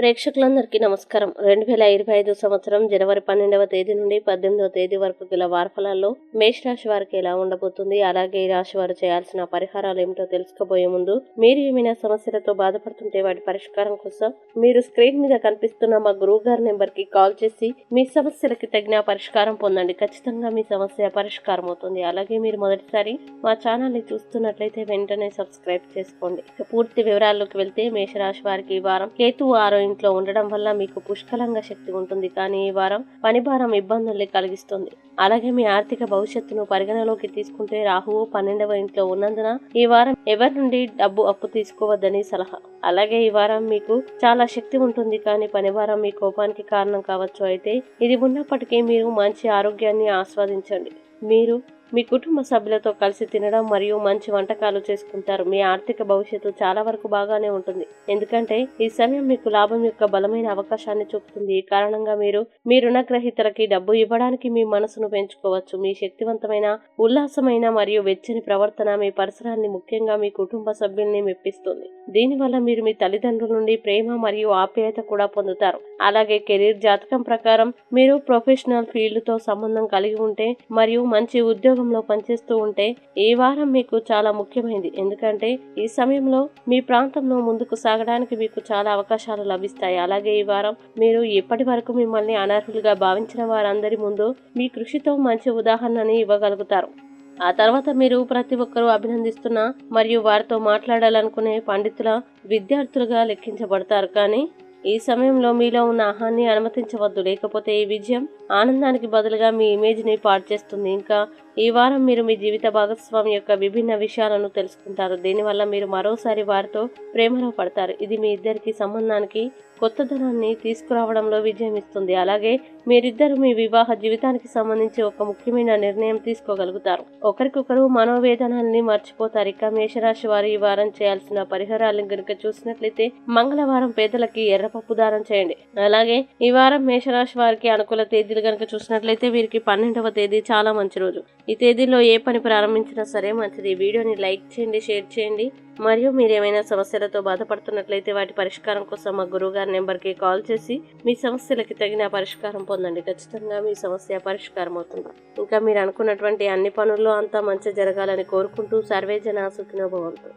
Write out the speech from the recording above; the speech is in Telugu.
ప్రేక్షకులందరికీ నమస్కారం. 2025 సంవత్సరం జనవరి 12వ తేదీ నుండి 18వ తేదీ వరకు గల వారఫలాల్లో మేషరాశి వారికి ఎలా ఉండబోతుంది, అలాగే ఈ రాశి వారు చేయాల్సిన పరిహారాలు ఏమిటో తెలుసుకోబోయే ముందు, మీరు ఏమైనా సమస్యలతో బాధపడుతుంటే వాటి పరిష్కారం కోసం మీరు స్క్రీన్ మీద కనిపిస్తున్న మా గురువు గారి నెంబర్ కి కాల్ చేసి మీ సమస్యలకి తగిన పరిష్కారం పొందండి. ఖచ్చితంగా మీ సమస్య పరిష్కారం అవుతుంది. అలాగే మీరు మొదటిసారి మా ఛానల్ ని చూస్తున్నట్లయితే వెంటనే సబ్స్క్రైబ్ చేసుకోండి. పూర్తి వివరాల్లోకి వెళ్తే, మేషరాశి వారికి ఈ వారం కేతువు ఇంట్లో ఉండడం వల్ల మీకు పుష్కలంగా శక్తి ఉంటుంది. కానీ ఈ వారం పని భారం ఇబ్బందుల్ని కలిగిస్తుంది. అలాగే మీ ఆర్థిక భవిష్యత్తును పరిగణలోకి తీసుకుంటే రాహువు 12వ ఇంట్లో ఉన్నందున ఈ వారం ఎవరి నుండి డబ్బు అప్పు తీసుకోవద్దని సలహా. అలాగే ఈ వారం మీకు చాలా శక్తి ఉంటుంది, కానీ పని భారం మీ కోపానికి కారణం కావచ్చు. అయితే ఇది ఉన్నప్పటికీ మీరు మంచి ఆరోగ్యాన్ని ఆస్వాదించండి. మీరు మీ కుటుంబ సభ్యులతో కలిసి తినడం మరియు మంచి వంటకాలు చేసుకుంటారు. మీ ఆర్థిక భవిష్యత్తు చాలా వరకు బాగానే ఉంటుంది, ఎందుకంటే ఈ సమయం మీకు లాభం యొక్క బలమైన అవకాశాన్ని చూపుతుంది. ఈ కారణంగా మీరు మీ రుణగ్రహీతలకి డబ్బు ఇవ్వడానికి మీ మనసును పెంచుకోవచ్చు. మీ శక్తివంతమైన, ఉల్లాసమైన మరియు వెచ్చని ప్రవర్తన మీ పరిసరాన్ని, ముఖ్యంగా మీ కుటుంబ సభ్యుల్ని మెప్పిస్తుంది. దీనివల్ల మీరు మీ తల్లిదండ్రుల నుండి ప్రేమ మరియు ఆప్యాయత కూడా పొందుతారు. అలాగే కెరీర్ జాతకం ప్రకారం మీరు ప్రొఫెషనల్ ఫీల్డ్ తో సంబంధం కలిగి ఉంటే మరియు మంచి ఉద్యోగంలో పనిచేస్తూ ఉంటే ఈ వారం మీకు చాలా ముఖ్యమైనది, ఎందుకంటే ఈ సమయంలో మీ ప్రాంతంలో ముందుకు సాగడానికి మీకు చాలా అవకాశాలు లభిస్తాయి. అలాగే ఈ వారం మీరు ఇప్పటి వరకు మిమ్మల్ని అనర్హులుగా భావించిన వారందరి ముందు మీ కృషితో మంచి ఉదాహరణని ఇవ్వగలుగుతారు. ఆ తర్వాత మీరు ప్రతి ఒక్కరూ అభినందిస్తున్న మరియు వారితో మాట్లాడాలనుకునే పండితుల విద్యార్థులుగా లెక్కించబడతారు. కానీ ఈ సమయంలో మీలో ఉన్న ఆహాన్ని అనుమతించవద్దు, లేకపోతే ఈ విజయం ఆనందానికి బదులుగా మీ ఇమేజ్ ని పాడు చేస్తుంది. ఇంకా ఈ వారం మీరు మీ జీవిత భాగస్వామి యొక్క విభిన్న విషయాలను తెలుసుకుంటారు. దీనివల్ల మీరు మరోసారి వారితో ప్రేమలో పడతారు. ఇది మీ ఇద్దరికి సంబంధానికి కొత్తదనాన్ని తీసుకురావడంలో విజయం ఇస్తుంది. అలాగే మీరిద్దరు మీ వివాహ జీవితానికి సంబంధించి ఒక ముఖ్యమైన నిర్ణయం తీసుకోగలుగుతారు. ఒకరికొకరు మనోవేదనాల్ని మర్చిపోతారు. ఇక మేషరాశి వారు ఈ వారం చేయాల్సిన పరిహారాలను గనుక చూసినట్లయితే, మంగళవారం పేదలకి ఎర్రపప్పు దానం చేయండి. అలాగే ఈ వారం మేషరాశి వారికి అనుకూల తేదీలు గనుక చూసినట్లయితే, వీరికి 12వ తేదీ చాలా మంచి రోజు. ఈ తేదీలో ఏ పని ప్రారంభించినా సరే మంచిది. ఈ వీడియోని లైక్ చేయండి, షేర్ చేయండి. మరియు మీరు ఏమైనా సమస్యలతో బాధపడుతున్నట్లయితే వాటి పరిష్కారం కోసం మా గురువు గారి నెంబర్కి కాల్ చేసి మీ సమస్యలకి తగిన పరిష్కారం పొందండి. ఖచ్చితంగా మీ సమస్య పరిష్కారం అవుతుంది. ఇంకా మీరు అనుకున్నటువంటి అన్ని పనుల్లో అంతా మంచి జరగాలని కోరుకుంటూ, సర్వే జనా సుఖినో భవంతు.